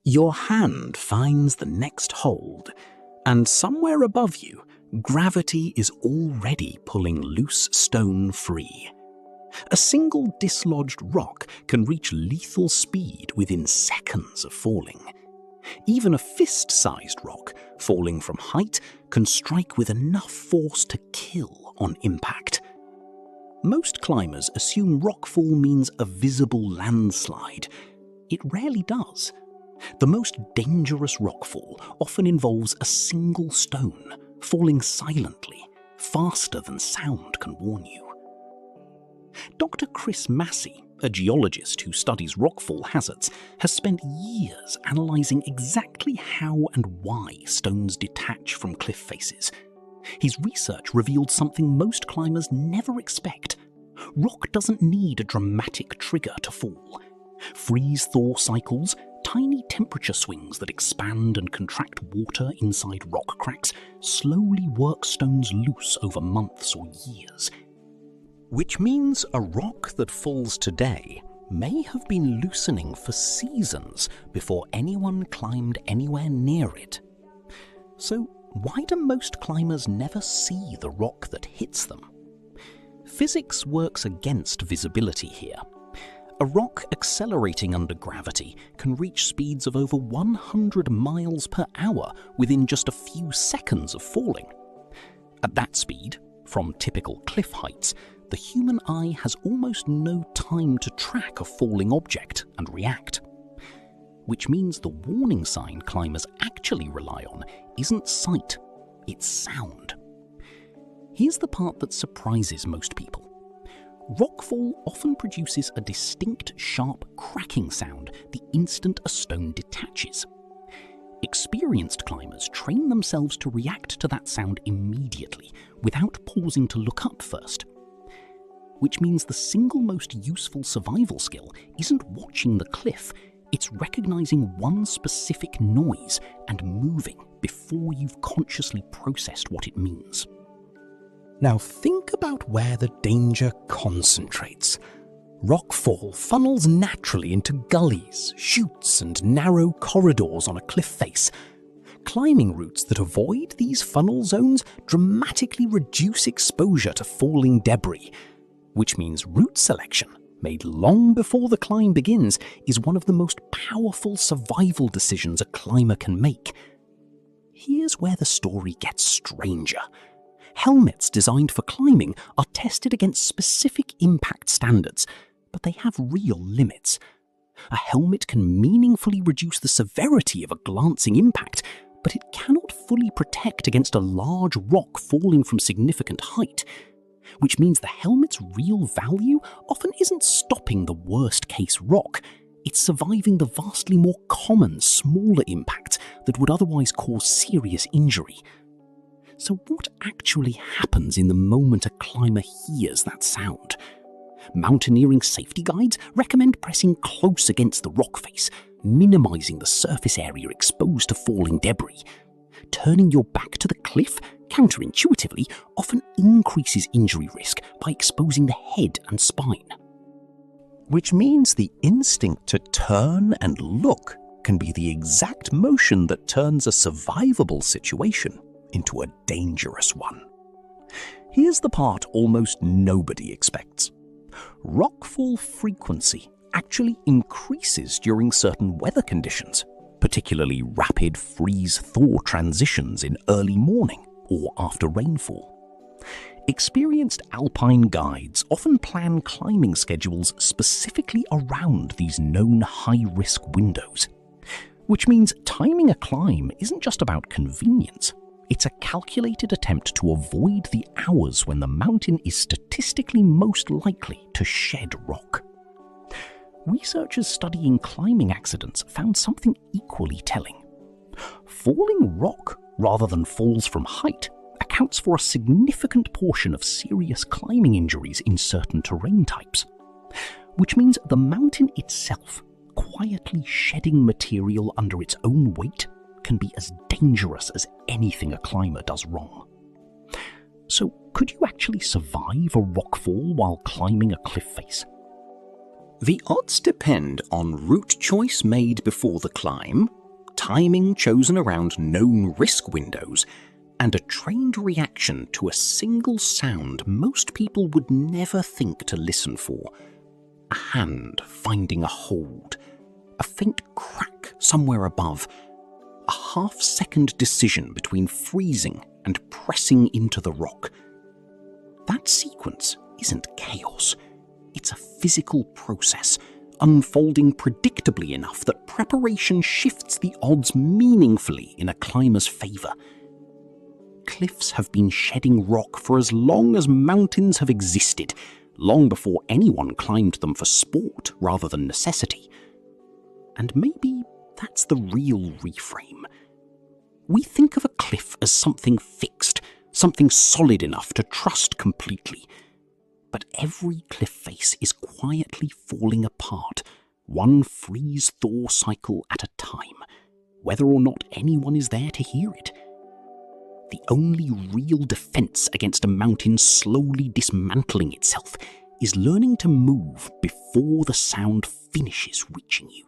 Your hand finds the next hold, and somewhere above you, gravity is already pulling loose stone free. A single dislodged rock can reach lethal speed within seconds of falling. Even a fist-sized rock, falling from height, can strike with enough force to kill on impact. Most climbers assume rockfall means a visible landslide. It rarely does. The most dangerous rockfall often involves a single stone, falling silently, faster than sound can warn you. Dr. Chris Massey, a geologist who studies rockfall hazards, has spent years analysing exactly how and why stones detach from cliff faces. His research revealed something most climbers never expect. Rock doesn't need a dramatic trigger to fall. Freeze-thaw cycles, tiny temperature swings that expand and contract water inside rock cracks, slowly work stones loose over months or years. Which means a rock that falls today may have been loosening for seasons before anyone climbed anywhere near it. So why do most climbers never see the rock that hits them? Physics works against visibility here. A rock accelerating under gravity can reach speeds of over 100 miles per hour within just a few seconds of falling. At that speed, from typical cliff heights, the human eye has almost no time to track a falling object and react. Which means the warning sign climbers actually rely on isn't sight, it's sound. Here's the part that surprises most people. Rockfall often produces a distinct, sharp cracking sound the instant a stone detaches. Experienced climbers train themselves to react to that sound immediately, without pausing to look up first. Which means the single most useful survival skill isn't watching the cliff, it's recognizing one specific noise and moving before you've consciously processed what it means. Now think about where the danger concentrates. Rockfall funnels naturally into gullies, chutes, and narrow corridors on a cliff face. Climbing routes that avoid these funnel zones dramatically reduce exposure to falling debris, which means route selection, made long before the climb begins, is one of the most powerful survival decisions a climber can make. Here's where the story gets stranger. Helmets designed for climbing are tested against specific impact standards, but they have real limits. A helmet can meaningfully reduce the severity of a glancing impact, but it cannot fully protect against a large rock falling from significant height. Which means the helmet's real value often isn't stopping the worst-case rock, it's surviving the vastly more common, smaller impacts that would otherwise cause serious injury. So what actually happens in the moment a climber hears that sound? Mountaineering safety guides recommend pressing close against the rock face, minimizing the surface area exposed to falling debris. Turning your back to the cliff, counterintuitively, often increases injury risk by exposing the head and spine. Which means the instinct to turn and look can be the exact motion that turns a survivable situation into a dangerous one. Here's the part almost nobody expects. Rockfall frequency actually increases during certain weather conditions, particularly rapid freeze-thaw transitions in early morning or after rainfall. Experienced alpine guides often plan climbing schedules specifically around these known high-risk windows, which means timing a climb isn't just about convenience. It's a calculated attempt to avoid the hours when the mountain is statistically most likely to shed rock. Researchers studying climbing accidents found something equally telling. Falling rock, rather than falls from height, accounts for a significant portion of serious climbing injuries in certain terrain types, which means the mountain itself, quietly shedding material under its own weight, can be as dangerous as anything a climber does wrong. So, could you actually survive a rockfall while climbing a cliff face? The odds depend on route choice made before the climb, timing chosen around known risk windows, and a trained reaction to a single sound most people would never think to listen for. A hand finding a hold, a faint crack somewhere above, a half-second decision between freezing and pressing into the rock. That sequence isn't chaos. It's a physical process, unfolding predictably enough that preparation shifts the odds meaningfully in a climber's favour. Cliffs have been shedding rock for as long as mountains have existed, long before anyone climbed them for sport rather than necessity. And maybe that's the real reframe. We think of a cliff as something fixed, something solid enough to trust completely. But every cliff face is quietly falling apart, one freeze-thaw cycle at a time, whether or not anyone is there to hear it. The only real defense against a mountain slowly dismantling itself is learning to move before the sound finishes reaching you.